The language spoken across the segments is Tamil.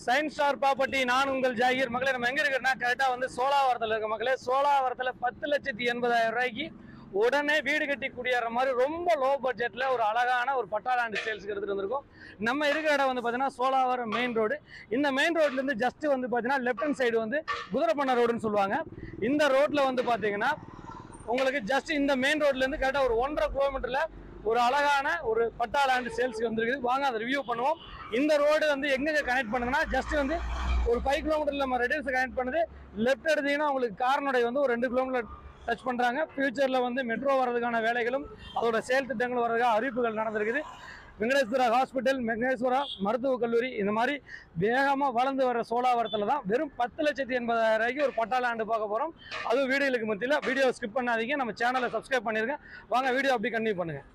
சயின்ஸ் ஸ்டார் ப்ராப்பர்ட்டி நான் உங்கள் ஜாகிர். மக்களே நம்ம எங்க இருக்குன்னா கரெக்டா வந்து சோழாவரத்தில் இருக்க மக்களே. சோழாவரத்தில் 10,80,000 ரூபாய்க்கு உடனே வீடு கட்டி குடியேற மாதிரி ரொம்ப லோ பட்ஜெட்ல ஒரு அழகான ஒரு பட்டா லேண்ட் சேல்ஸ்க்கு எடுத்துட்டு வந்திருக்கோம். நம்ம இருக்கிற இடம் வந்து பார்த்தீங்கன்னா சோழாவரம் மெயின் ரோடு. இந்த மெயின் ரோட்லேருந்து ஜஸ்ட் வந்து பார்த்தீங்கன்னா லெஃப்ட் ஹேண்ட் சைடு வந்து குதிரைப்பண்ண ரோடுன்னு சொல்லுவாங்க. இந்த ரோட்டில் வந்து பார்த்தீங்கன்னா உங்களுக்கு ஜஸ்ட் இந்த மெயின் ரோட்லேருந்து கரெக்டாக ஒரு 1.5 கிலோமீட்டரில் ஒரு அழகான ஒரு பட்டா லேண்ட் சேல்ஸ்க்கு வந்துருக்குது. வாங்க அதை ரிவ்யூ பண்ணுவோம். இந்த ரோடு வந்து எங்கே கனெக்ட் பண்ணுதுன்னா ஜஸ்ட் வந்து ஒரு 5 கிலோமீட்டரில் நம்ம ரெடியூஸ் கனெக்ட் பண்ணுது. லெஃப்ட் எடுத்தீங்கன்னா உங்களுக்கு கார்னுடைய வந்து ஒரு 2 கிலோமீட்டர் டச் பண்ணுறாங்க. ஃபியூச்சரில் வந்து மெட்ரோ வர்றதுக்கான வேலைகளும் அதோட செயல் திட்டங்களும் வர்றதுக்காக அறிவிப்புகள் நடந்திருக்குது. வெங்கடேஸ்வரா ஹாஸ்பிட்டல், வெங்கடேஸ்வரா மருத்துவக் கல்லூரி இந்த மாதிரி வேகமாக வளர்ந்து வர சோழாவரத்தில் தான் வெறும் 10,80,000 ரூபாய்க்கு ஒரு பட்டா லேண்டு பார்க்க போகிறோம். அதுவும் வீடுகளுக்கு மத்தியில். வீடியோ ஸ்கிப் பண்ணாதீங்க. நம்ம சேனலை சப்ஸ்கிரைப் பண்ணிருங்க. வாங்க வீடியோ அப்படி கண்டினியூ பண்ணுங்கள்.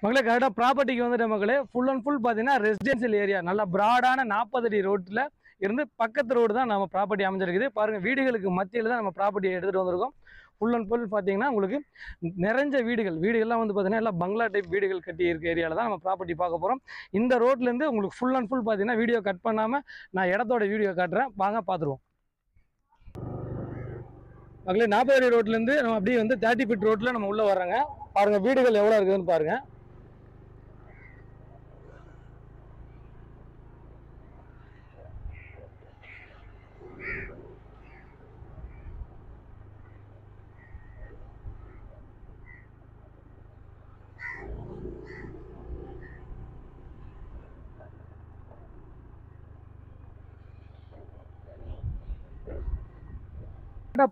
மக்களே கரெக்டாக ப்ராப்பர்ட்டிக்கு வந்துட்டு மக்களே ஃபுல் அண்ட் ஃபுல் பார்த்தீங்கன்னா ரெசிடென்சியல் ஏரியா. நல்லா ப்ராடான 40 அடி ரோட்டில் இருந்து பக்கத்து ரோடு தான் நம்ம ப்ராப்பர்ட்டி அமைஞ்சிருக்குது. பாருங்கள், வீடுகளுக்கு மத்தியில் தான் நம்ம ப்ராப்பர்ட்டியை எடுத்துகிட்டு வந்திருக்கோம். ஃபுல் அண்ட் ஃபுல் பார்த்தீங்கன்னா உங்களுக்கு நிறைஞ்ச வீடுகள்லாம் வந்து பார்த்தீங்கன்னா எல்லாம் பங்களா டைப் வீடுகள் கட்டி இருக்க ஏரியாவில் தான் நம்ம ப்ராப்பர்ட்டி பார்க்க போகிறோம். இந்த ரோட்லேருந்து உங்களுக்கு ஃபுல் அண்ட் ஃபுல் பார்த்தீங்கன்னா வீடியோ கட் பண்ணாமல் நான் இடத்தோட வீடியோ காட்டுறேன். வாங்க பார்த்துருவோம். மக்களே 40 அடி ரோட்லேருந்து நம்ம அப்படியே வந்து 30 ஃபீட் ரோட்டில் நம்ம உள்ளே வர்றோங்க. பாருங்கள் வீடுகள் எவ்வளோ இருக்குதுன்னு பாருங்கள்.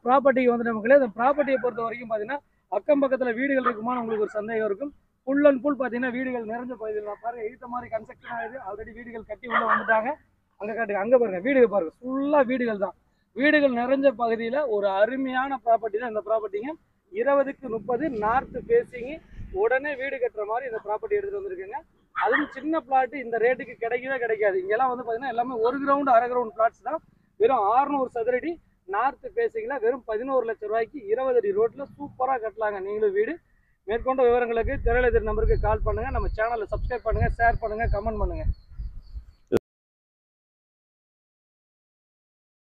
ப்ராப்பர்ட்டிக்கு வந்துட்டு மக்களே, இந்த ப்ராப்பர்ட்டியை பொறுத்த வரைக்கும் பார்த்தீங்கன்னா அக்கம் பக்கத்தில் வீடுகள் இருக்குமான்னு உங்களுக்கு ஒரு சந்தேகம் இருக்கும். ஃபுல் அண்ட் ஃபுல் பார்த்தீங்கன்னா வீடுகள் நிறைஞ்ச பகுதியில் பாருங்க. இந்த மாதிரி கன்ஸ்ட்ரக்ஷன் ஆகுது. ஆல்ரெடி வீடுகள் கட்டி உள்ள வந்துட்டாங்க. அங்கே காட்டுங்க, அங்கே பாருங்க வீடுகள் பாருங்க. ஃபுல்லாக வீடுகள் தான். வீடுகள் நிறைஞ்ச பகுதியில் ஒரு அருமையான ப்ராப்பர்ட்டி தான் இந்த ப்ராப்பர்ட்டிங்க. 20க்கு 30 நார்த் ஃபேஸிங்கு. உடனே வீடு கட்டுற மாதிரி இந்த ப்ராப்பர்ட்டி எடுத்துகிட்டு வந்திருக்குங்க. அதுவும் சின்ன பிளாட்டு இந்த ரேட்டுக்கு கிடைக்கவே கிடைக்காது. இங்கெல்லாம் வந்து பார்த்தீங்கன்னா எல்லாமே 1 கிரவுண்ட் 1/2 கிரவுண்ட் பிளாட்ஸ் தான். வெறும் 600 சதுரடி நார்த் ஃபேஸிங்கில் வெறும் 11 லட்சம் ரூபாய்க்கு 20 அடி ரோட்டில் சூப்பராக கட்டலாங்க நீங்களும் வீடு. மேற்கொண்ட விவரங்களுக்கு திரையில நம்பருக்கு கால் பண்ணுங்கள். நம்ம சேனலை சப்ஸ்கிரைப் பண்ணுங்கள், ஷேர் பண்ணுங்கள், கமெண்ட் பண்ணுங்கள்.